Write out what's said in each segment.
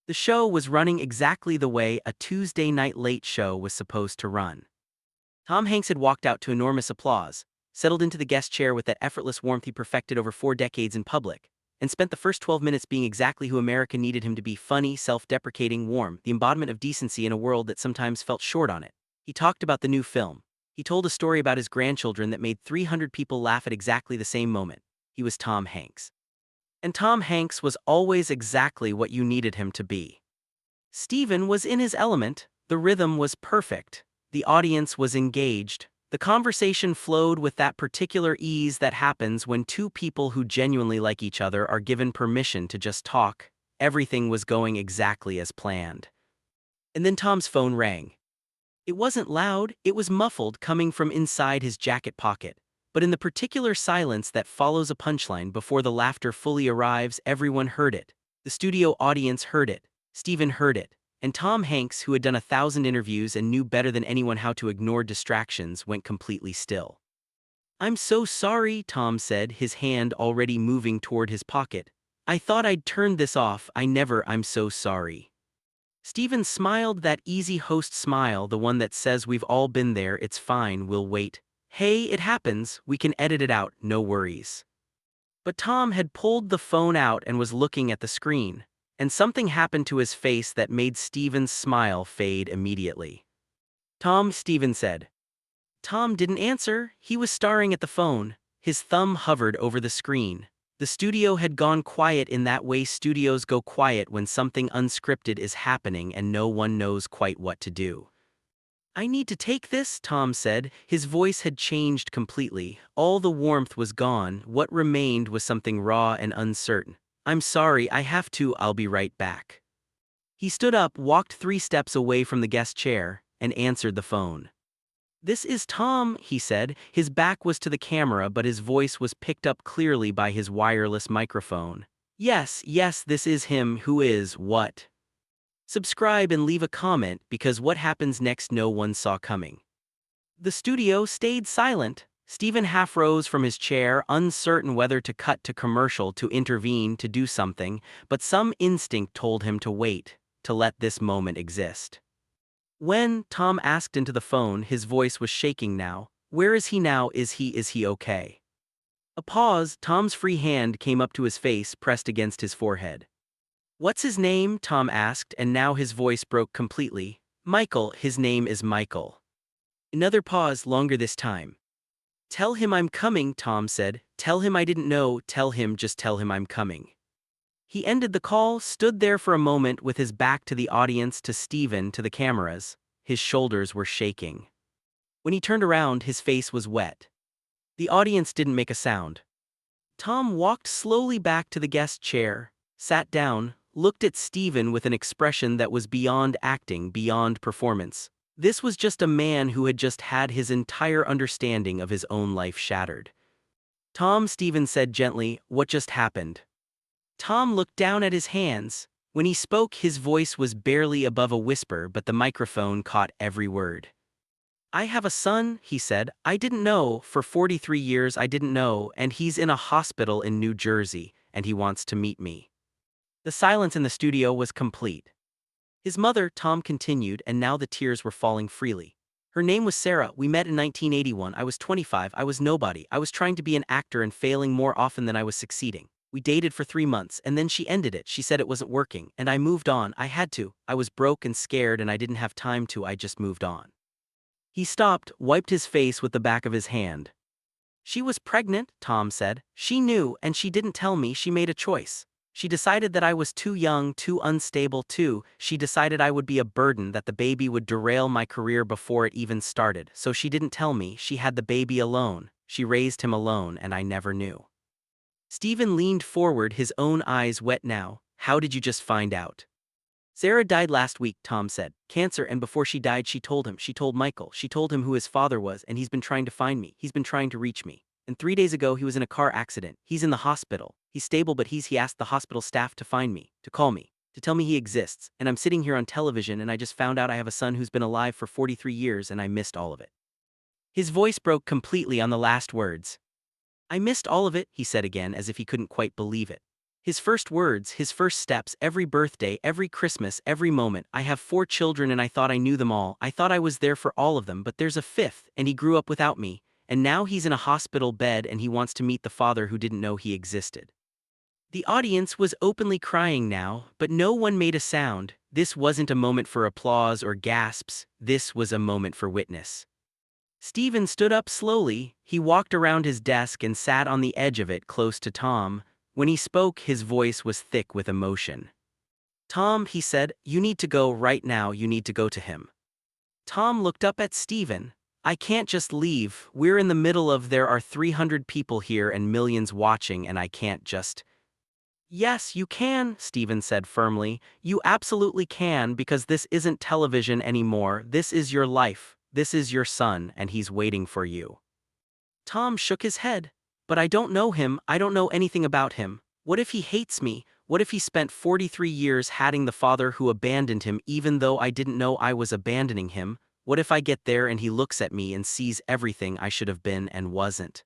The show was running exactly the way a Tuesday night late show was supposed to run. Tom Hanks had walked out to enormous applause, settled into the guest chair with that effortless warmth he perfected over 4 decades in public, and spent the first 12 minutes being exactly who America needed him to be: funny, self-deprecating, warm, the embodiment of decency in a world that sometimes felt short on it. He talked about the new film. He told a story about his grandchildren that made 300 people laugh at exactly the same moment. He was Tom Hanks. And Tom Hanks was always exactly what you needed him to be. Stephen was in his element, the rhythm was perfect, the audience was engaged, the conversation flowed with that particular ease that happens when two people who genuinely like each other are given permission to just talk. Everything was going exactly as planned. And then Tom's phone rang. It wasn't loud, it was muffled, coming from inside his jacket pocket. But in the particular silence that follows a punchline before the laughter fully arrives, everyone heard it. The studio audience heard it. Stephen heard it. And Tom Hanks, who had done 1,000 interviews and knew better than anyone how to ignore distractions, went completely still. "I'm so sorry," Tom said, his hand already moving toward his pocket. "I thought I'd turned this off. I'm so sorry." Stephen smiled, that easy host smile, the one that says we've all been there, it's fine, we'll wait. Hey, it happens, we can edit it out, no worries. But Tom had pulled the phone out and was looking at the screen, and something happened to his face that made Stephen's smile fade immediately. "Tom," Stephen said. Tom didn't answer, he was staring at the phone, his thumb hovered over the screen. The studio had gone quiet in that way studios go quiet when something unscripted is happening and no one knows quite what to do. "I need to take this," Tom said. His voice had changed completely. All the warmth was gone. What remained was something raw and uncertain. "I'm sorry, I have to, I'll be right back." He stood up, walked 3 steps away from the guest chair, and answered the phone. "This is Tom," he said. His back was to the camera, but his voice was picked up clearly by his wireless microphone. Yes, this is him. Who is what?" Subscribe and leave a comment, because what happens next no one saw coming. The studio stayed silent. Stephen half rose from his chair, uncertain whether to cut to commercial, to intervene, to do something, but some instinct told him to wait, to let this moment exist. "When?" Tom asked into the phone, his voice was shaking now. "Where is he now? Is he okay?" A pause. Tom's free hand came up to his face, pressed against his forehead. "What's his name?" Tom asked, and now his voice broke completely. "Michael, his name is Michael." Another pause, longer this time. "Tell him I'm coming," Tom said. "Tell him I didn't know, just tell him I'm coming." He ended the call, stood there for a moment with his back to the audience, to Stephen, to the cameras. His shoulders were shaking. When he turned around, his face was wet. The audience didn't make a sound. Tom walked slowly back to the guest chair, sat down, looked at Stephen with an expression that was beyond acting, beyond performance. This was just a man who had just had his entire understanding of his own life shattered. "Tom," Stephen said gently, "what just happened?" Tom looked down at his hands. When he spoke, his voice was barely above a whisper, but the microphone caught every word. "I have a son," he said. "I didn't know, for 43 years I didn't know, and he's in a hospital in New Jersey, and he wants to meet me." The silence in the studio was complete. "His mother," Tom continued, and now the tears were falling freely. "Her name was Sarah. We met in 1981. I was 25. I was nobody. I was trying to be an actor and failing more often than I was succeeding. We dated for 3 months, and then she ended it. She said it wasn't working, and I moved on. I had to. I was broke and scared, and I didn't have time to. I just moved on." He stopped, wiped his face with the back of his hand. "She was pregnant," Tom said. "She knew, and she didn't tell me. She made a choice. She decided that I was too young, too unstable, she decided I would be a burden, that the baby would derail my career before it even started. So she didn't tell me. She had the baby alone. She raised him alone, and I never knew." Stephen leaned forward, his own eyes wet now. "How did you just find out?" "Sarah died last week," Tom said. "Cancer, and before she died she told Michael, she told him who his father was, and he's been trying to find me, he's been trying to reach me. And 3 days ago he was in a car accident, he's in the hospital, he's stable, but he asked the hospital staff to find me, to call me, to tell me he exists, and I'm sitting here on television and I just found out I have a son who's been alive for 43 years and I missed all of it." His voice broke completely on the last words. "I missed all of it," he said again, as if he couldn't quite believe it. His first words, his first steps, every birthday, every Christmas, every moment. I have 4 children and I thought I knew them all. I thought I was there for all of them, but there's a fifth, and he grew up without me. And now he's in a hospital bed and he wants to meet the father who didn't know he existed. The audience was openly crying now, but no one made a sound. This wasn't a moment for applause or gasps. This was a moment for witness. Stephen stood up slowly. He walked around his desk and sat on the edge of it close to Tom. When he spoke, his voice was thick with emotion. "Tom," he said, "you need to go right now. You need to go to him." Tom looked up at Stephen. "I can't just leave. We're in the middle of there are 300 people here and millions watching and I can't just—" "Yes, you can," Stephen said firmly. "You absolutely can because this isn't television anymore. This is your life. This is your son and he's waiting for you." Tom shook his head. "But I don't know him. I don't know anything about him. What if he hates me? What if he spent 43 years hating the father who abandoned him even though I didn't know I was abandoning him? What if I get there and he looks at me and sees everything I should have been and wasn't?"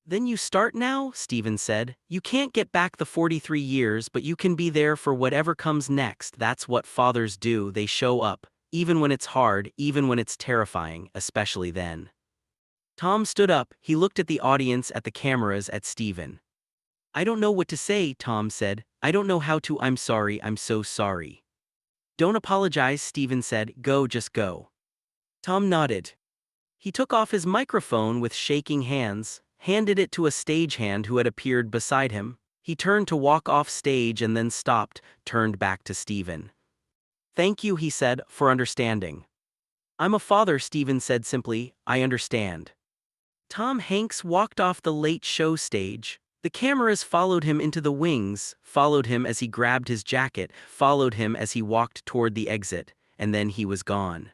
"Then you start now," Stephen said. "You can't get back the 43 years, but you can be there for whatever comes next. That's what fathers do. They show up, even when it's hard, even when it's terrifying, especially then." Tom stood up. He looked at the audience, at the cameras, at Stephen. "I don't know what to say," Tom said. "I don't know how to. I'm sorry. I'm so sorry." "Don't apologize," Stephen said. "Go, just go." Tom nodded. He took off his microphone with shaking hands, handed it to a stagehand who had appeared beside him. He turned to walk off stage and then stopped, turned back to Stephen. "Thank you," he said, "for understanding." "I'm a father," Stephen said simply. "I understand." Tom Hanks walked off the Late Show stage. The cameras followed him into the wings, followed him as he grabbed his jacket, followed him as he walked toward the exit, and then he was gone.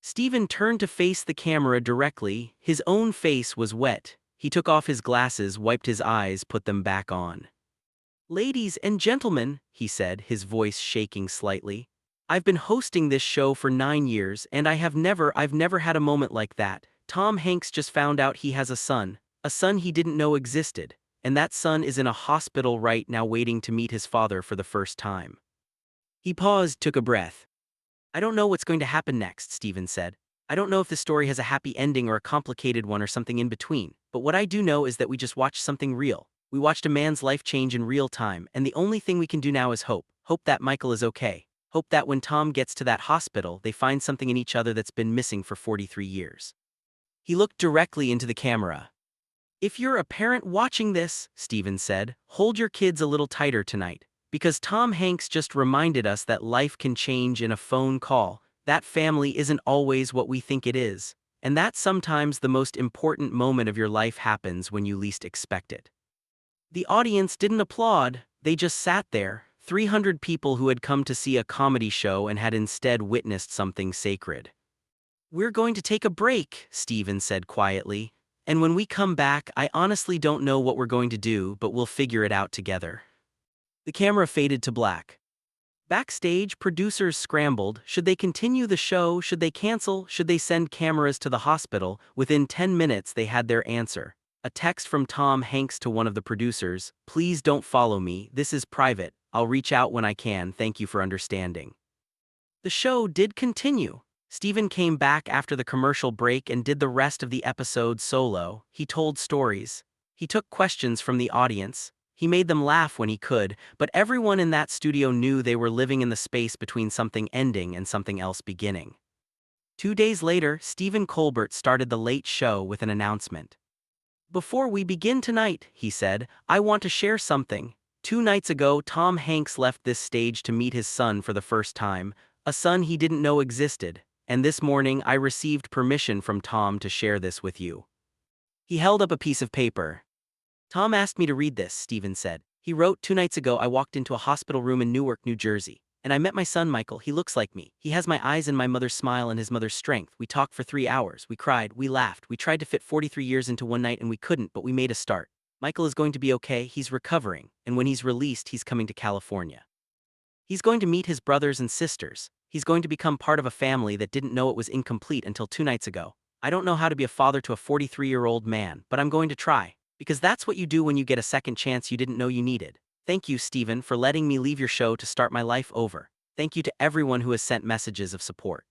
Stephen turned to face the camera directly. His own face was wet. He took off his glasses, wiped his eyes, put them back on. "Ladies and gentlemen," he said, his voice shaking slightly, "I've been hosting this show for 9 years, and I've never had a moment like that. Tom Hanks just found out he has a son he didn't know existed, and that son is in a hospital right now waiting to meet his father for the first time." He paused, took a breath. "I don't know what's going to happen next," Stephen said. "I don't know if the story has a happy ending or a complicated one or something in between, but what I do know is that we just watched something real. We watched a man's life change in real time, and the only thing we can do now is hope. Hope that Michael is okay. Hope that when Tom gets to that hospital, they find something in each other that's been missing for 43 years. He looked directly into the camera. "If you're a parent watching this," Stephen said, "hold your kids a little tighter tonight. Because Tom Hanks just reminded us that life can change in a phone call, that family isn't always what we think it is, and that sometimes the most important moment of your life happens when you least expect it." The audience didn't applaud, they just sat there, 300 people who had come to see a comedy show and had instead witnessed something sacred. "We're going to take a break," Stephen said quietly, "and when we come back, I honestly don't know what we're going to do, but we'll figure it out together." The camera faded to black. Backstage, producers scrambled. Should they continue the show? Should they cancel? Should they send cameras to the hospital? Within 10 minutes, they had their answer. A text from Tom Hanks to one of the producers: "Please don't follow me. This is private. I'll reach out when I can. Thank you for understanding." The show did continue. Stephen came back after the commercial break and did the rest of the episode solo. He told stories. He took questions from the audience. He made them laugh when he could, but everyone in that studio knew they were living in the space between something ending and something else beginning. 2 days later, Stephen Colbert started The Late Show with an announcement. "Before we begin tonight," he said, "I want to share something. 2 nights ago, Tom Hanks left this stage to meet his son for the first time, a son he didn't know existed, and this morning I received permission from Tom to share this with you." He held up a piece of paper. "Tom asked me to read this," Stephen said. He wrote, 2 nights ago I walked into a hospital room in Newark, New Jersey, and I met my son Michael. He looks like me. He has my eyes and my mother's smile and his mother's strength. We talked for 3 hours. We cried. We laughed. We tried to fit 43 years into one night and we couldn't, but we made a start. Michael is going to be okay. He's recovering, and when he's released, he's coming to California. He's going to meet his brothers and sisters. He's going to become part of a family that didn't know it was incomplete until 2 nights ago. I don't know how to be a father to a 43-year-old man, but I'm going to try. Because that's what you do when you get a second chance you didn't know you needed. Thank you, Stephen, for letting me leave your show to start my life over. Thank you to everyone who has sent messages of support.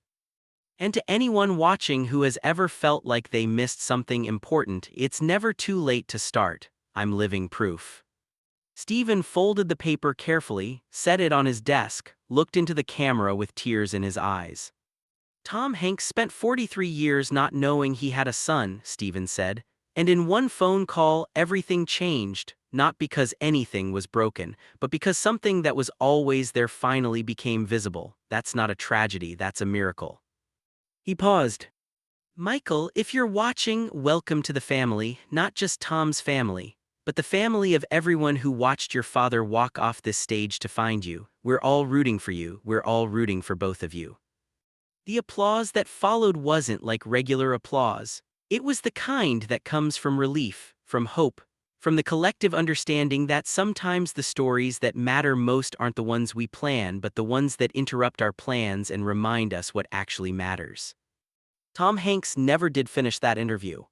And to anyone watching who has ever felt like they missed something important, it's never too late to start. I'm living proof. Stephen folded the paper carefully, set it on his desk, looked into the camera with tears in his eyes. Tom Hanks spent 43 years not knowing he had a son, Stephen said, and in one phone call everything changed, not because anything was broken, but because something that was always there finally became visible. That's not a tragedy, that's a miracle. He paused. Michael, if you're watching, welcome to the family, not just Tom's family, but the family of everyone who watched your father walk off this stage to find you. We're all rooting for you, we're all rooting for both of you. The applause that followed wasn't like regular applause. It was the kind that comes from relief, from hope, from the collective understanding that sometimes the stories that matter most aren't the ones we plan, but the ones that interrupt our plans and remind us what actually matters. Tom Hanks never did finish that interview.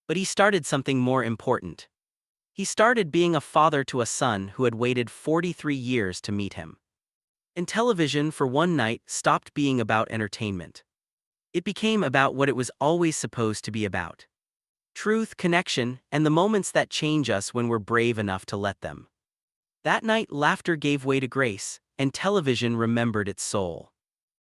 But he started something more important. He started being a father to a son who had waited 43 years to meet him. And television, for one night, stopped being about entertainment. It became about what it was always supposed to be about: truth, connection, and the moments that change us when we're brave enough to let them. That night, laughter gave way to grace, and television remembered its soul.